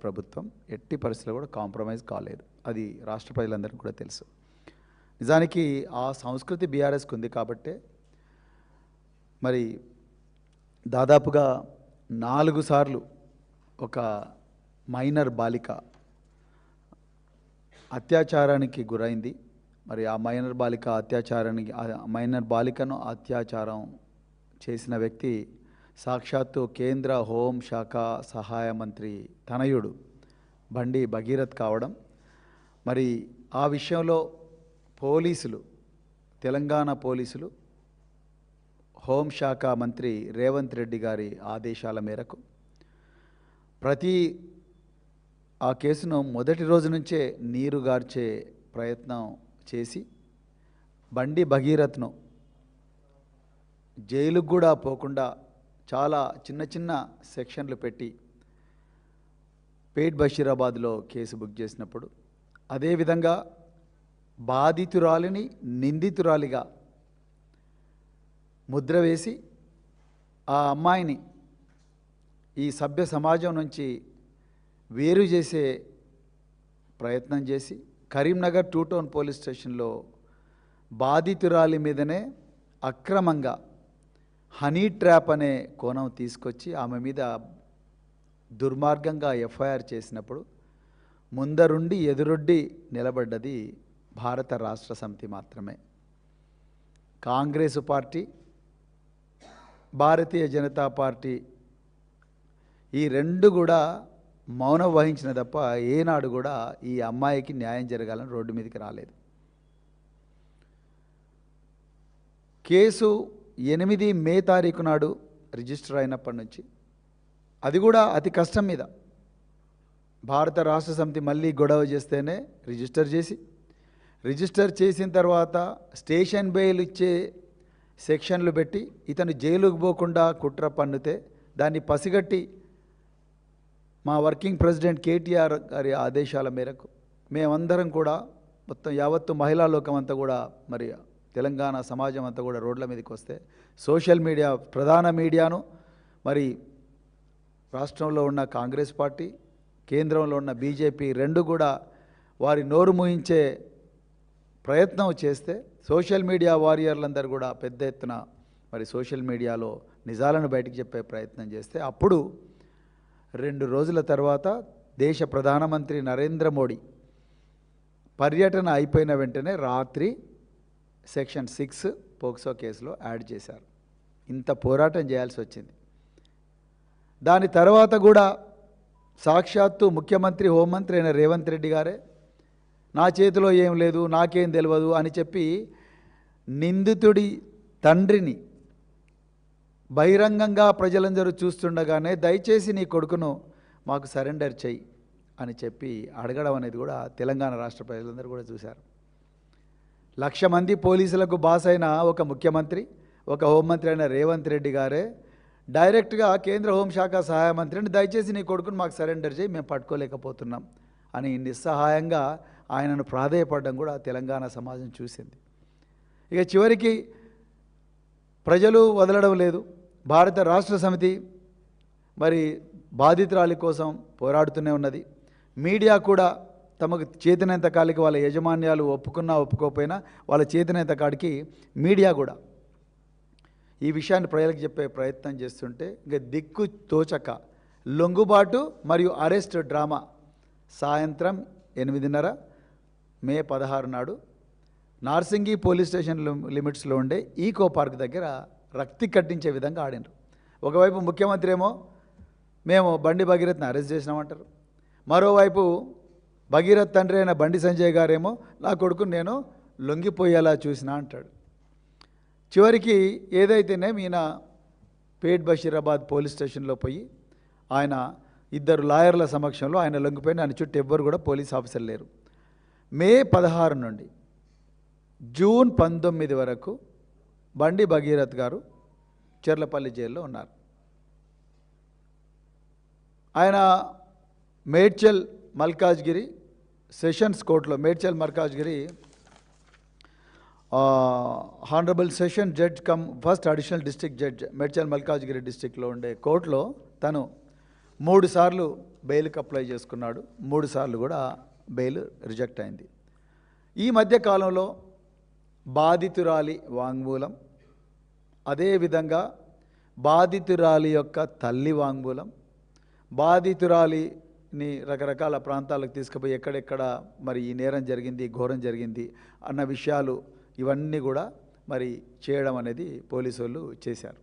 ప్రభుత్వం ఎట్టి పరిస్థితుల్లో కూడా కాంప్రమైజ్ కాలేదు. అది రాష్ట్ర ప్రజలందరికీ కూడా తెలుసు. నిజానికి ఆ సంస్కృతి బీఆర్ఎస్కి ఉంది కాబట్టే మరి దాదాపుగా 4 సార్లు ఒక మైనర్ బాలిక అత్యాచారానికి గురైంది. మరి ఆ మైనర్ బాలికను అత్యాచారం చేసిన వ్యక్తి సాక్షాత్తు కేంద్ర హోంశాఖ సహాయ మంత్రి తనయుడు బండి భగీరథ్ కావడం, మరి ఆ విషయంలో పోలీసులు, తెలంగాణ పోలీసులు హోంశాఖ మంత్రి రేవంత్ రెడ్డి గారి ఆదేశాల మేరకు ఆ కేసును మొదటి రోజు నుంచే నీరుగార్చే ప్రయత్నం చేసి బండి భగీరథ్ను జైలుకు కూడా పోకుండా చాలా చిన్న చిన్న సెక్షన్లు పెట్టి పేట్ బషీరాబాద్లో కేసు బుక్ చేసినప్పుడు, అదేవిధంగా బాధితురాలిని నిందితురాలిగా ముద్ర వేసి ఆ అమ్మాయిని ఈ సభ్య సమాజం నుంచి వేరు చేసే ప్రయత్నం చేసి కరీంనగర్ 2 టౌన్ పోలీస్ స్టేషన్లో బాధితురాలి మీదనే అక్రమంగా హనీ ట్రాప్ అనే కోణం తీసుకొచ్చి ఆమె మీద దుర్మార్గంగా ఎఫ్ఐఆర్ చేసినప్పుడు ముందరుండి ఎదురొడ్డి నిలబడ్డది భారత రాష్ట్ర సమితి మాత్రమే. కాంగ్రెస్ పార్టీ, భారతీయ జనతా పార్టీ ఈ రెండు కూడా మౌనం వహించిన తప్ప ఏనాడు కూడా ఈ అమ్మాయికి న్యాయం జరగాలని రోడ్డు మీదకి రాలేదు. కేసు 8 మే తారీఖు నాడు రిజిస్టర్ అయినప్పటి నుంచి, అది కూడా అతి కష్టం మీద భారత రాష్ట్ర సమితి మళ్ళీ గొడవ చేస్తేనే రిజిస్టర్ చేసిన తర్వాత స్టేషన్ బెయిల్ ఇచ్చే సెక్షన్లు పెట్టి ఇతను జైలుకు పోకుండా కుట్ర పన్నుతే దాన్ని పసిగట్టి మా వర్కింగ్ ప్రెసిడెంట్ కేటీఆర్ గారి ఆదేశాల మేరకు మేమందరం కూడా మొత్తం యావత్తు మహిళా లోకం అంతా కూడా, మరి తెలంగాణ సమాజం అంతా కూడా రోడ్ల మీదకి వస్తే సోషల్ మీడియా, ప్రధాన మీడియాను, మరి రాష్ట్రంలో ఉన్న కాంగ్రెస్ పార్టీ, కేంద్రంలో ఉన్న బీజేపీ రెండు కూడా వారి నోరు మూయించే ప్రయత్నం చేస్తే సోషల్ మీడియా వారియర్లందరూ కూడా పెద్ద ఎత్తున మరి సోషల్ మీడియాలో నిజాలను బయటికి చెప్పే ప్రయత్నం చేస్తే, అప్పుడు 2 రోజుల తర్వాత దేశ ప్రధానమంత్రి నరేంద్ర మోడీ పర్యటన అయిపోయిన వెంటనే రాత్రి సెక్షన్ 6 పోక్సో కేసులో యాడ్ చేశారు. ఇంత పోరాటం చేయాల్సి వచ్చింది. దాని తర్వాత కూడా సాక్షాత్తు ముఖ్యమంత్రి, హోంమంత్రి అయిన రేవంత్ రెడ్డి గారే నా చేతిలో ఏం లేదు, నాకేం తెలియదు అని చెప్పి నిందితుడి తండ్రిని బహిరంగంగా ప్రజలందరూ చూస్తుండగానే దయచేసి నీ కొడుకును మాకు సరెండర్ చెయ్యి అని చెప్పి అడగడం అనేది కూడా తెలంగాణ రాష్ట్ర ప్రజలందరూ కూడా చూశారు. 1,00,000 మంది పోలీసులకు బాస్ అయిన ఒక ముఖ్యమంత్రి, ఒక హోంమంత్రి అయిన రేవంత్ రెడ్డి గారే డైరెక్ట్గా కేంద్ర హోంశాఖ సహాయ మంత్రిని దయచేసి నీ కొడుకును మాకు సరెండర్ చేయి, మేము పట్టుకోలేకపోతున్నాం అని నిస్సహాయంగా ఆయనను ప్రాధేయపడడం కూడా తెలంగాణ సమాజం చూసింది. ఇక చివరికి ప్రజలు వదలడం లేదు. భారత రాష్ట్ర సమితి మరి బాధితురాలి కోసం పోరాడుతూనే ఉన్నది. మీడియా కూడా తమకు చేతనైనంత కాడికి, వాళ్ళ యజమాన్యాలు ఒప్పుకున్నా ఒప్పుకోకపోయినా వాళ్ళ చేతనైనంత కాడికి మీడియా కూడా ఈ విషయాన్ని ప్రజలకు చెప్పే ప్రయత్నం చేస్తుంటే, ఇంకా దిక్కు తోచక లొంగుబాటు మరియు అరెస్ట్ డ్రామా సాయంత్రం 8:30 మే 16 నాడు నార్సింగి పోలీస్ స్టేషన్ లిమిట్స్లో ఉండే ఈకో పార్క్ దగ్గర రక్తి కట్టించే విధంగా ఆడినారు. ఒకవైపు ముఖ్యమంత్రి ఏమో మేము బండి భగీరథ్ని అరెస్ట్ చేసినామంటారు, మరోవైపు భగీరథ్ తండ్రి అయిన బండి సంజయ్ గారేమో నా కొడుకుని నేను లొంగిపోయేలా చూసినా అంటాడు. చివరికి ఏదైతేనే ఈయన పేట్ బషీరాబాద్ పోలీస్ స్టేషన్లో పోయి ఆయన 2 లాయర్ల సమక్షంలో ఆయన లొంగిపోయిన, ఆయన చుట్టూ ఎవ్వరు కూడా పోలీస్ ఆఫీసర్ లేరు. మే 16 నుండి జూన్ 19 వరకు బండి భగీరథ్ గారు చెర్లపల్లి జైల్లో ఉన్నారు. ఆయన మేడ్చల్ మల్కాజ్గిరి సెషన్స్ కోర్టులో, Medchal Malkajgiri honourable session judge cum first additional district judge Medchal Malkajgiri డిస్ట్రిక్ట్లో ఉండే కోర్టులో తను 3 సార్లు బెయిల్కి అప్లై చేసుకున్నాడు. 3 సార్లు కూడా బెయిల్ రిజెక్ట్ అయింది. ఈ మధ్య కాలంలో బాధితురాలి వాంగ్మూలం, అదేవిధంగా బాధితురాలి యొక్క తల్లి వాంగ్మూలం, బాధితురాలిని రకరకాల ప్రాంతాలకు తీసుకుపోయి ఎక్కడెక్కడ మరి ఈ నేరం జరిగింది, ఘోరం జరిగింది అన్న విషయాలు ఇవన్నీ కూడా మరి చేయడం అనేది పోలీసు వాళ్ళు చేశారు.